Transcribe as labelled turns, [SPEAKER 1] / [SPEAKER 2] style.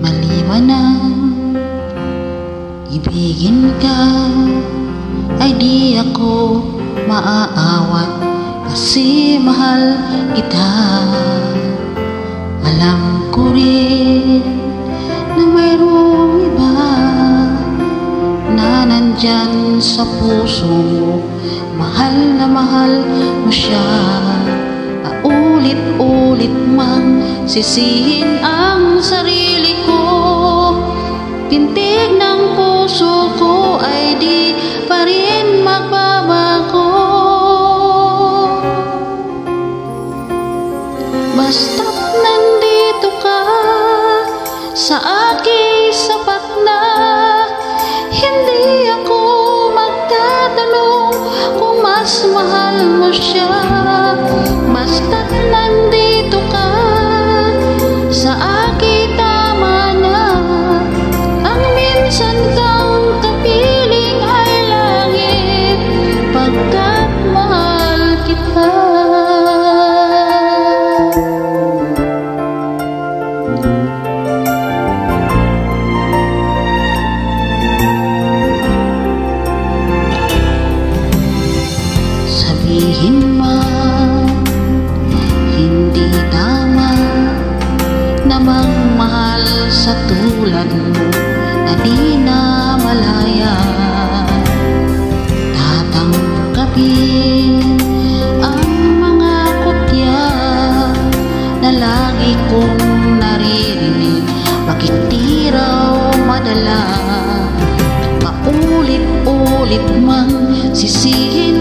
[SPEAKER 1] maliban na ibigin ka, ay di ako maaawat kasi mahal kita. Alam ko rin na mayroong iba na nandyan sa puso mo, mahal na mahal mo siya. Paulit-ulit mang sisihin ang sarili ko, pintig ng puso ko ay di pa rin magbabago. Basta't nandito ka sa aking sapat na, hindi ako magtatanong kung mas mahal mo siya. Basta't nandito ka sa aking tama na, ang minsan kang kapiling ay langit pagkat mahal kita. Sabihin man hindi tama na magmahal sa tulad mo na di na malaya. Tatanggapin ang mga kutya na lagi kong naririnig, bakit di raw madala? Paulit-ulit mang sisihin